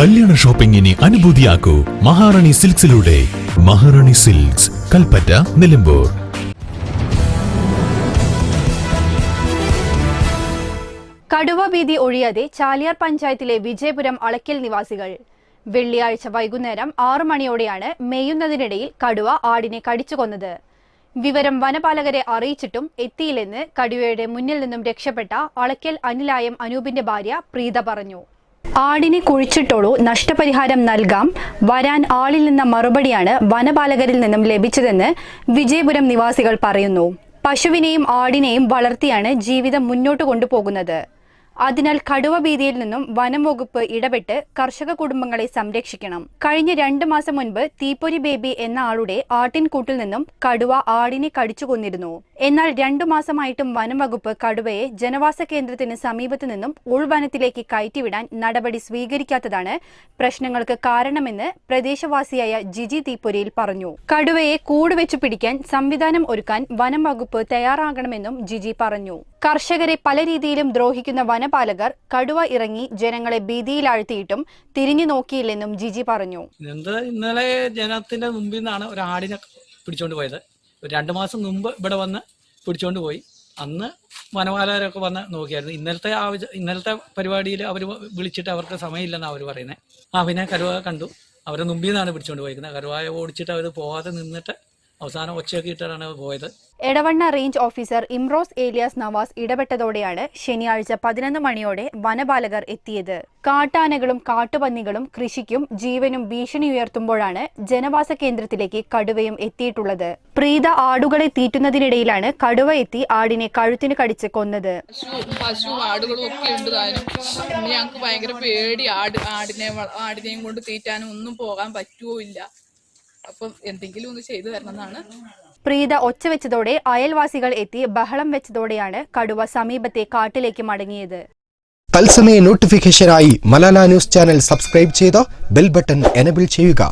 കല്യാണ ഷോപ്പിംഗിനെ അനുഭൂതിയാക്കൂ മഹാറാണി സിൽക്സിലൂടെ. മഹാറാണി സിൽക്സ്, കൽപ്പറ്റ, നിലമ്പൂർ. കടുവ ഭീതി ഒഴിയാതെ ചാലിയാർ പഞ്ചായത്തിലെ വിജയപുരം അളക്കൽ നിവാസികൾ. വെള്ളിയാഴ്ച വൈകുന്നേരം 6 മണിയോടെയാണ് മേയുന്നതിനിടയിൽ കടുവ ആടിനെ കടിച്ചു കൊന്നത്. വിവരം വനപാലകരെ അറിയിച്ചിട്ടും എത്തിയില്ലെന്ന് കടുവയുടെ മുന്നിൽ നിന്നും രക്ഷപ്പെട്ട അളക്കൽ അനിലായം അനൂപിന്റെ ഭാര്യ പ്രീത പറഞ്ഞു. ആടിനെ കുഴിച്ചിട്ടോളൂ, നഷ്ടപരിഹാരം നൽകാം, വരാൻ ആളില്ലെന്ന മറുപടിയാണ് വനപാലകരിൽ നിന്നും ലഭിച്ചതെന്ന് വിജയപുരം നിവാസികൾ പറയുന്നു. പശുവിനെയും ആടിനെയും വളർത്തിയാണ് ജീവിതം മുന്നോട്ട് കൊണ്ടുപോകുന്നത്. അതിനാൽ കടുവ ഭീതിയിൽ നിന്നും വനം വകുപ്പ് ഇടപെട്ട് കർഷക കുടുംബങ്ങളെ സംരക്ഷിക്കണം. കഴിഞ്ഞ 2 മാസം മുൻപ് തീപ്പൊരി ബേബി എന്ന ആളുടെ ആട്ടിൻകൂട്ടിൽ നിന്നും കടുവ ആടിനെ കടിച്ചു കൊന്നിരുന്നു. എന്നാൽ 2 മാസമായിട്ടും വനം വകുപ്പ് കടുവയെ ജനവാസ കേന്ദ്രത്തിന് സമീപത്തു നിന്നും ഉൾവനത്തിലേക്ക് കയറ്റിവിടാൻ നടപടി സ്വീകരിക്കാത്തതാണ് പ്രശ്നങ്ങൾക്ക് കാരണമെന്ന് പ്രദേശവാസിയായ ജിജി തീപ്പൊരിയിൽ പറഞ്ഞു. കടുവയെ കൂടുവെച്ചു പിടിക്കാൻ സംവിധാനം ഒരുക്കാൻ വനം വകുപ്പ് തയ്യാറാകണമെന്നും ജിജി പറഞ്ഞു. കർഷകരെ പല രീതിയിലും ദ്രോഹിക്കുന്ന വനപാലകർ കടുവ ഇറങ്ങി ജനങ്ങളെ ഭീതിയിലാഴ്ത്തിയിട്ടും തിരിഞ്ഞു നോക്കിയില്ലെന്നും ജിജി പറഞ്ഞു. ഇന്നലെ ജനത്തിന്റെ മുമ്പിൽ നിന്നാണ് ഒരു ആടിനെ പിടിച്ചോണ്ട് പോയത്. 2 മാസം മുമ്പ് ഇവിടെ വന്ന് പിടിച്ചോണ്ട് പോയി. അന്ന് വനപാലകരൊക്കെ വന്ന് നോക്കിയായിരുന്നു. ഇന്നലത്തെ പരിപാടിയിൽ അവർ വിളിച്ചിട്ട് അവർക്ക് സമയമില്ലെന്നാണ് അവർ പറയുന്നത്. പിന്നെ കടുവ കണ്ടു, അവരെ മുമ്പിൽ നിന്നാണ് പിടിച്ചോണ്ട് പോയിരിക്കുന്നത്. കടുവയെ ഓടിച്ചിട്ട് അവർ പോകാതെ നിന്നിട്ട് അവസാനം ഒച്ചയൊക്കെ ഇട്ടാണ് പോയത്. എടവണ്ണ റേഞ്ച് ഓഫീസർ ഇംറോസ് ഏലിയാസ് നവാസ് ഇടപെട്ടതോടെയാണ് ശനിയാഴ്ച 11 മണിയോടെ വനപാലകർ എത്തിയത്. കാട്ടാനകളും കാട്ടുപന്നികളും കൃഷിക്കും ജീവനും ഭീഷണി ഉയർത്തുമ്പോഴാണ് ജനവാസ കേന്ദ്രത്തിലേക്ക് കടുവയും എത്തിയിട്ടുള്ളത്. പ്രീത ആടുകളെ തീറ്റുന്നതിനിടയിലാണ് കടുവ എത്തി ആടിനെ കഴുത്തിന് കടിച്ച് കൊന്നത്. പശു ആടുകളും ഒക്കെ ഉണ്ട്. ഞങ്ങൾക്ക് ഭയങ്കര പേടി. ആടിനെയും കൊണ്ട് തീറ്റാനും ഒന്നും പോകാൻ പറ്റുമോ ഇല്ല. അപ്പം എന്തെങ്കിലും ഒന്ന് ചെയ്തു തരണമെന്നാണ്. പ്രീത ഒച്ച വെച്ചതോടെ അയൽവാസികൾ എത്തി ബഹളം വെച്ചതോടെയാണ് കടുവ സമീപത്തെ കാട്ടിലേക്ക് മടങ്ങിയത്. തത്സമയ നോട്ടിഫിക്കേഷനായി മലാല ന്യൂസ് ചാനൽ സബ്സ്ക്രൈബ് ചെയ്ത് ബെൽ ബട്ടൺ എനേബിൾ ചെയ്യുക.